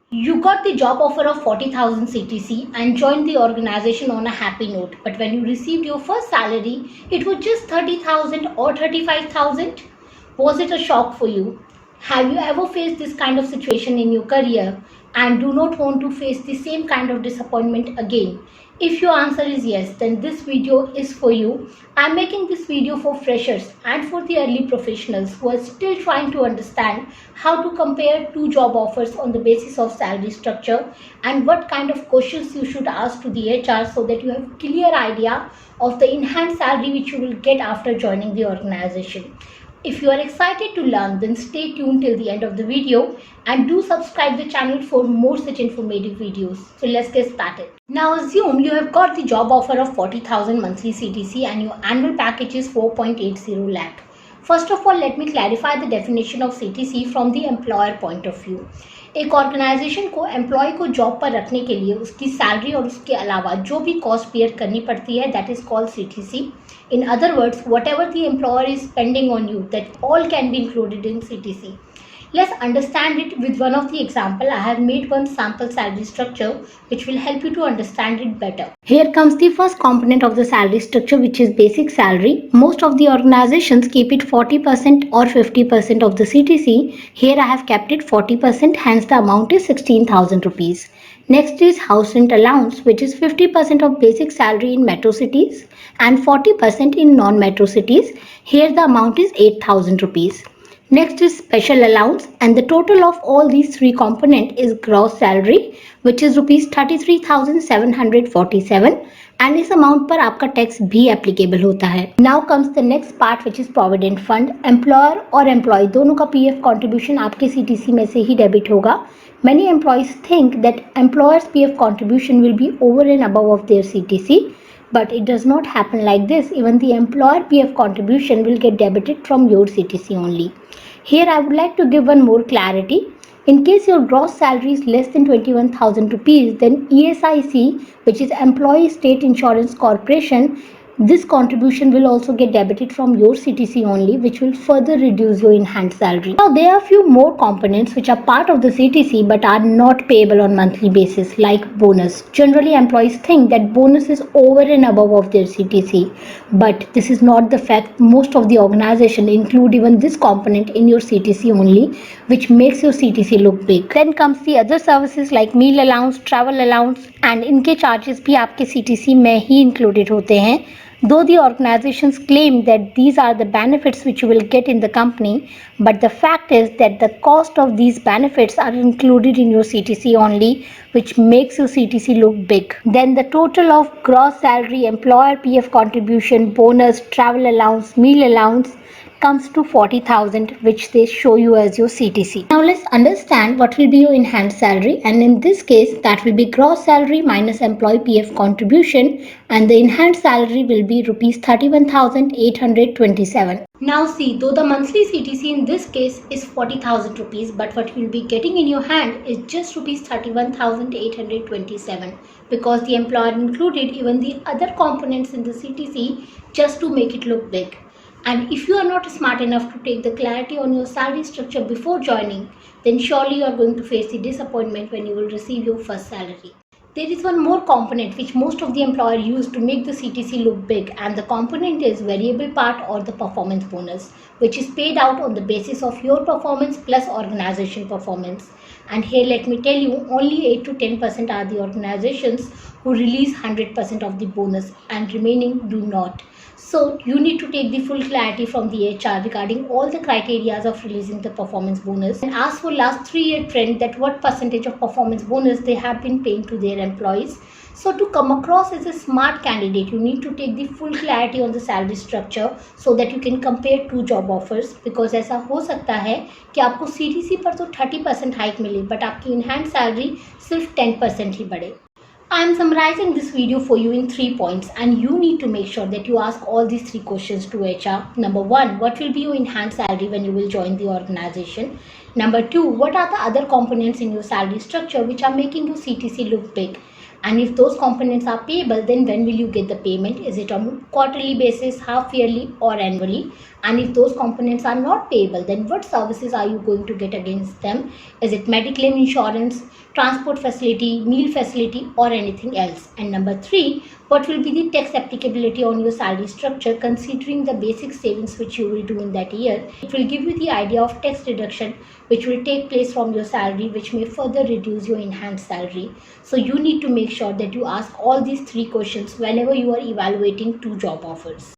You got the job offer of 40,000 CTC and joined the organization on a happy note. But when you received your first salary, it was just 30,000 or 35,000. Was it a shock for you? Have you ever faced this kind of situation in your career and do not want to face the same kind of disappointment again? If your answer is yes, then this video is for you. I'm making this video for freshers and for the early professionals who are still trying to understand how to compare two job offers on the basis of salary structure and what kind of questions you should ask to the HR so that you have a clear idea of the enhanced salary which you will get after joining the organization. If you are excited to learn, then stay tuned till the end of the video and do subscribe the channel for more such informative videos. So let's get started. Now assume you have got the job offer of 40,000 monthly CTC and your annual package is 4.80 lakh. First of all, let me clarify the definition of CTC from the employer point of view. एक organisation को employ को job पर रखने के लिए उसकी salary और उसके अलावा जो भी कॉस्ट बेयर करनी पड़ती है that is called CTC. In other words, whatever the employer is spending on you, that all can be included in CTC. Let's understand it with one of the example. I have made one sample salary structure which will help you to understand it better. Here comes the first component of the salary structure, which is basic salary. Most of the organizations keep it 40% or 50% of the CTC. Here I have kept it 40%, hence the amount is 16,000 rupees. Next is house rent allowance, which is 50% of basic salary in metro cities and 40% in non-metro cities. Here the amount is 8,000 rupees. Next is special allowance, and the total of all these three components is gross salary, which is rupees 33,747, and इस amount पर आपका tax भी applicable होता है. Now comes the next part which is provident fund. Employer और employ दोनों का PF contribution आपके सीटीसी में से ही डेबिट होगा. Many employees think that employer's PF contribution will be over and above of their CTC, but it does not happen like this. Even the employer PF contribution will get debited from your CTC only. Here I would like to give one more clarity. In case your gross salary is less than 21,000 rupees, then ESIC, which is Employee State Insurance Corporation, this contribution will also get debited from your CTC only, which will further reduce your enhanced salary. Now there are few more components which are part of the CTC but are not payable on monthly basis, like bonus. Generally employees think that bonus is over and above of their CTC, but this is not the fact. Most of the organization include even this component in your CTC only, which makes your CTC look big. Then comes the other services like meal allowance, travel allowance, and इनके charges भी आपके CTC में ही included होते हैं. Though the organizations claim that these are the benefits which you will get in the company, but the fact is that the cost of these benefits are included in your CTC only, which makes your CTC look big. Then the total of gross salary, employer PF contribution, bonus, travel allowance, meal allowance comes to 40,000, which they show you as your CTC. Now let's understand what will be your enhanced salary, and in this case that will be gross salary minus employee PF contribution, and the enhanced salary will be rupees 31,827. Now see, though the monthly CTC in this case is 40,000 rupees, but what you will be getting in your hand is just rupees 31,827, because the employer included even the other components in the CTC just to make it look big. And if you are not smart enough to take the clarity on your salary structure before joining, then surely you are going to face the disappointment when you will receive your first salary. There is one more component which most of the employer use to make the CTC look big, and the component is variable part or the performance bonus, which is paid out on the basis of your performance plus organization performance. And here let me tell you, only 8 to 10% are the organizations who release 100% of the bonus and remaining do not. So you need to take the full clarity from the HR regarding all the criteria of releasing the performance bonus, and ask for last 3-year trend that what percentage of performance bonus they have been paying to their employees. So to come across as a smart candidate, you need to take the full clarity on the salary structure so that you can compare two job offers, because ऐसा हो सकता है कि आपको CTC पर तो 30% hike मिले but आपकी इनहैंड सैलरी सिर्फ 10% ही बढ़े. I am summarizing this video for you in 3 points, and you need to make sure that you ask all these 3 questions to HR. Number 1, what will be your enhanced salary when you will join the organization? Number 2, what are the other components in your salary structure which are making your CTC look big? And if those components are payable, then when will you get the payment? Is it on quarterly basis, half yearly, or annually? And if those components are not payable, then what services are you going to get against them? Is it medical insurance, transport facility, meal facility, or anything else? And number three, what will be the tax applicability on your salary structure considering the basic savings which you will do in that year? It will give you the idea of tax deduction which will take place from your salary, which may further reduce your enhanced salary. So you need to make sure that you ask all these three questions whenever you are evaluating two job offers.